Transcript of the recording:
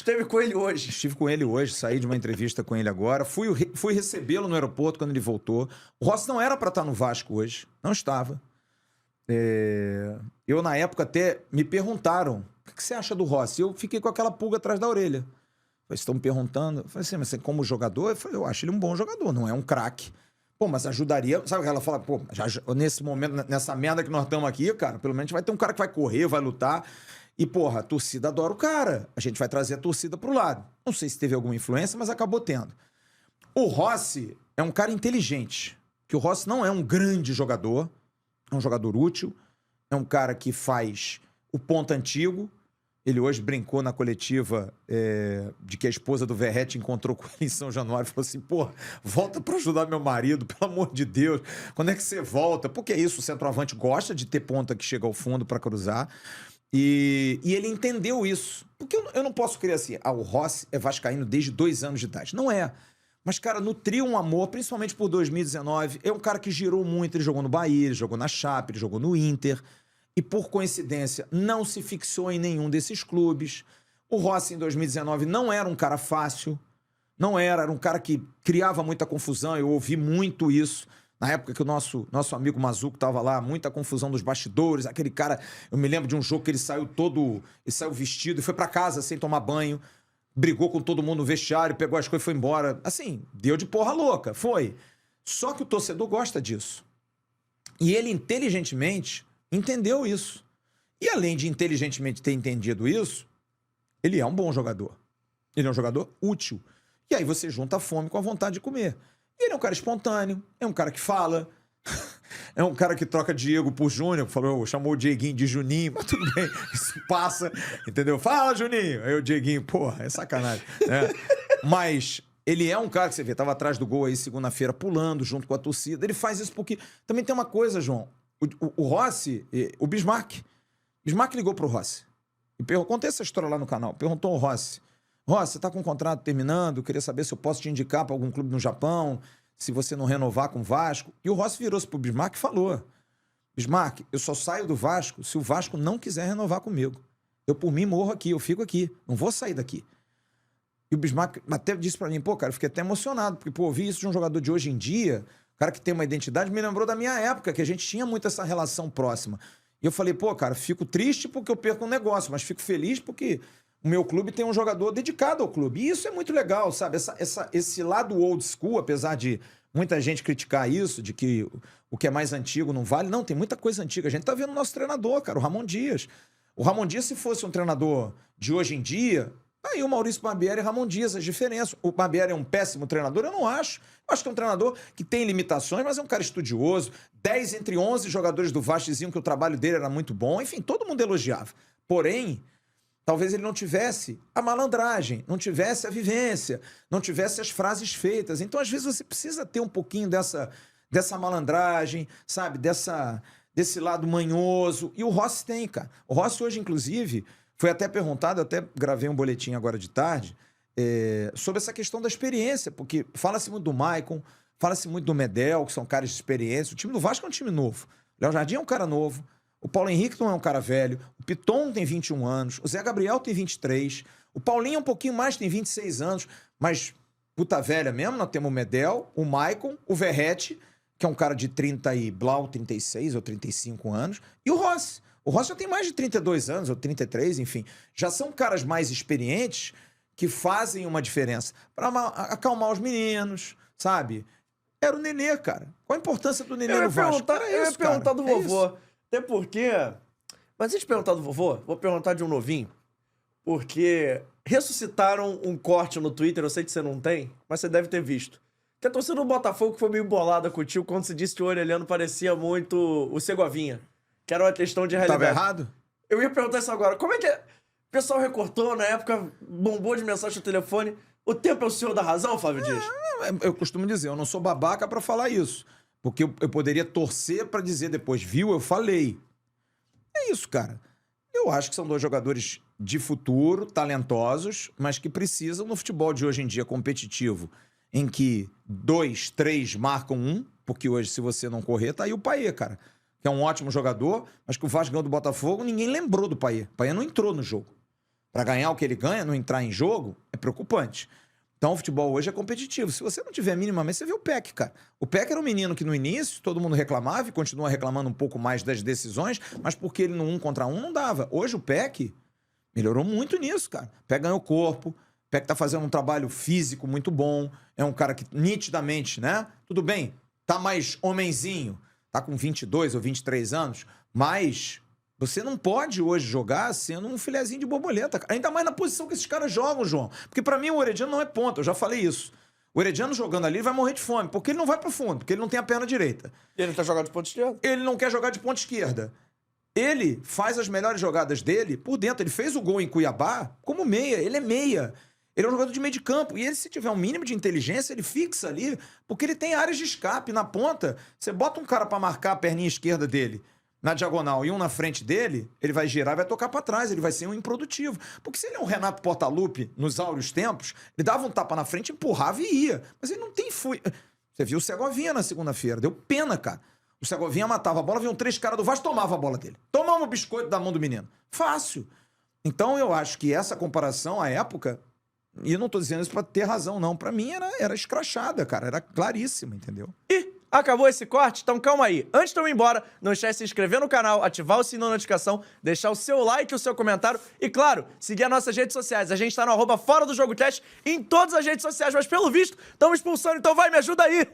Esteve com ele hoje. Estive com ele hoje, saí de uma entrevista com ele agora. Fui recebê-lo no aeroporto quando ele voltou. O Rossi não era para estar no Vasco hoje. Não estava. Eu, na época, até me perguntaram: o que você acha do Rossi? Eu fiquei com aquela pulga atrás da orelha. Eles estão me perguntando. Eu falei assim, mas você, como jogador? Eu falei, eu acho ele um bom jogador, não é um craque. Pô, mas ajudaria. Sabe o que ela fala? Pô, nesse momento, nessa merda que nós estamos aqui, cara, pelo menos vai ter um cara que vai correr, vai lutar. E, porra, a torcida adora o cara. A gente vai trazer a torcida pro lado. Não sei se teve alguma influência, mas acabou tendo. O Rossi é um cara inteligente. Que o Rossi não é um grande jogador. É um jogador útil. É um cara que faz o ponto antigo. Ele hoje brincou na coletiva de que a esposa do Verratti encontrou com ele em São Januário e falou assim, pô, volta pra ajudar meu marido, pelo amor de Deus. Quando é que você volta? Porque é isso, o centroavante gosta de ter ponta que chega ao fundo pra cruzar. E ele entendeu isso. Porque eu não posso crer assim, o Rossi é vascaíno desde 2 anos de idade. Não é. Mas, cara, nutriu um amor, principalmente por 2019. É um cara que girou muito, ele jogou no Bahia, ele jogou na Chape, ele jogou no Inter. E, por coincidência, não se fixou em nenhum desses clubes. O Rossi, em 2019, não era um cara fácil. Não era um cara que criava muita confusão. Eu ouvi muito isso. Na época que o nosso amigo Mazuco estava lá, muita confusão dos bastidores. Aquele cara, eu me lembro de um jogo que ele saiu vestido e foi para casa sem tomar banho. Brigou com todo mundo no vestiário, pegou as coisas e foi embora. Assim, deu de porra louca, foi. Só que o torcedor gosta disso. E ele, inteligentemente, entendeu isso. E além de inteligentemente ter entendido isso, ele é um bom jogador. Ele é um jogador útil. E aí você junta a fome com a vontade de comer. E ele é um cara espontâneo, é um cara que fala, é um cara que troca Diego por Júnior, chamou o Dieguinho de Juninho, mas tudo bem, isso passa, entendeu? Fala, Juninho! Aí o Dieguinho, porra, é sacanagem, né? Mas ele é um cara que você vê, tava atrás do gol aí segunda-feira, pulando junto com a torcida. Ele faz isso porque... Também tem uma coisa, João, o Rossi, o Bismarck ligou pro Rossi. E contei essa história lá no canal, perguntou ao Rossi, Rossi, você tá com o contrato terminando, eu queria saber se eu posso te indicar para algum clube no Japão, se você não renovar com o Vasco. E o Rossi virou-se pro Bismarck e falou, Bismarck, eu só saio do Vasco se o Vasco não quiser renovar comigo. Eu, por mim, morro aqui, eu fico aqui, não vou sair daqui. E o Bismarck até disse para mim, pô, cara, eu fiquei até emocionado, porque, pô, ouvir isso de um jogador de hoje em dia, cara que tem uma identidade, me lembrou da minha época, que a gente tinha muito essa relação próxima. E eu falei, pô, cara, fico triste porque eu perco um negócio, mas fico feliz porque o meu clube tem um jogador dedicado ao clube. E isso é muito legal, sabe? Esse lado old school, apesar de muita gente criticar isso, de que o que é mais antigo não vale. Não, tem muita coisa antiga. A gente tá vendo o nosso treinador, cara, o Ramon Dias. O Ramon Dias, se fosse um treinador de hoje em dia, aí o Maurício Barbieri e Ramon Dias, as diferenças. O Barbieri é um péssimo treinador? Eu não acho. Eu acho que é um treinador que tem limitações, mas é um cara estudioso. 10 entre 11 jogadores do Vasco diziam que o trabalho dele era muito bom. Enfim, todo mundo elogiava. Porém, talvez ele não tivesse a malandragem, não tivesse a vivência, não tivesse as frases feitas. Então, às vezes, você precisa ter um pouquinho dessa malandragem, sabe? Desse lado manhoso. E o Rossi tem, cara. O Rossi hoje, inclusive, foi até perguntado, eu até gravei um boletim agora de tarde, sobre essa questão da experiência, porque fala-se muito do Maicon, fala-se muito do Medel, que são caras de experiência. O time do Vasco é um time novo. O Léo Jardim é um cara novo. O Paulo Henrique não é um cara velho. O Piton tem 21 anos. O Zé Gabriel tem 23. O Paulinho é um pouquinho mais, tem 26 anos. Mas, puta velha mesmo, nós temos o Medel, o Maicon, o Verratti, que é um cara de 30 e blau, 36 ou 35 anos. E o Rossi. O Rossi já tem mais de 32 anos, ou 33, enfim. Já são caras mais experientes que fazem uma diferença. Para acalmar os meninos, sabe? Era o Nenê, cara. Qual a importância do Nenê no Vasco? Eu ia perguntar do vovô. Até porque... Mas antes de perguntar do vovô, vou perguntar de um novinho. Porque ressuscitaram um corte no Twitter, eu sei que você não tem, mas você deve ter visto. Que a torcida do Botafogo foi meio bolada contigo quando se disse que o Orelhano parecia muito o Segovinha. Que era uma questão de realidade. Tava errado? Eu ia perguntar isso agora. Como é que é? O pessoal recortou, na época, bombou de mensagem no telefone. O tempo é o senhor da razão, Flávio Dias? Eu costumo dizer, eu não sou babaca pra falar isso. Porque eu poderia torcer pra dizer depois, viu, eu falei. É isso, cara. Eu acho que são dois jogadores de futuro, talentosos, mas que precisam no futebol de hoje em dia competitivo, em que 2, 3 marcam um, porque hoje, se você não correr, tá aí o Payet, cara. Que é um ótimo jogador, mas que o Vasco ganhou do Botafogo, ninguém lembrou do Payet. O Payet não entrou no jogo. para ganhar o que ele ganha, não entrar em jogo, é preocupante. Então o futebol hoje é competitivo. Se você não tiver minimamente, você vê o Peck, cara. O Peck era um menino que no início todo mundo reclamava e continua reclamando um pouco mais das decisões, mas porque ele no 1 contra 1 não dava. Hoje o Peck melhorou muito nisso, cara. O Peck ganhou corpo, o Peck tá fazendo um trabalho físico muito bom, é um cara que nitidamente, né? Tudo bem, tá mais homenzinho, tá com 22 ou 23 anos, mas você não pode hoje jogar sendo um filezinho de borboleta, cara. Ainda mais na posição que esses caras jogam, João. Porque pra mim o Herediano não é ponta, eu já falei isso. O Herediano jogando ali vai morrer de fome, porque ele não vai pro fundo, porque ele não tem a perna direita. E ele tá jogando de ponta esquerda? Ele não quer jogar de ponta esquerda. Ele faz as melhores jogadas dele por dentro. Ele fez o gol em Cuiabá como meia. Ele é meia. Ele é um jogador de meio de campo. E ele, se tiver um mínimo de inteligência, ele fixa ali, porque ele tem áreas de escape na ponta. Você bota um cara pra marcar a perninha esquerda dele na diagonal e um na frente dele, ele vai girar e vai tocar pra trás. Ele vai ser um improdutivo. Porque se ele é um Renato Portaluppi nos áureos tempos, ele dava um tapa na frente, empurrava e ia. Mas ele não tem fui. Você viu o Segovinha na segunda-feira. Deu pena, cara. O Segovinha matava a bola, vinham 3 caras do Vasco, tomava a bola dele. Tomava um biscoito da mão do menino. Fácil. Então eu acho que essa comparação à época, e eu não tô dizendo isso pra ter razão, não. Pra mim era escrachada, cara. Era claríssima, entendeu? E acabou esse corte? Então calma aí. Antes de eu ir embora, não esquece de se inscrever no canal, ativar o sininho da notificação, deixar o seu like e o seu comentário e, claro, seguir as nossas redes sociais. A gente tá no @Fora do Jogo Cast em todas as redes sociais, mas pelo visto, estão expulsando, então vai, me ajuda aí!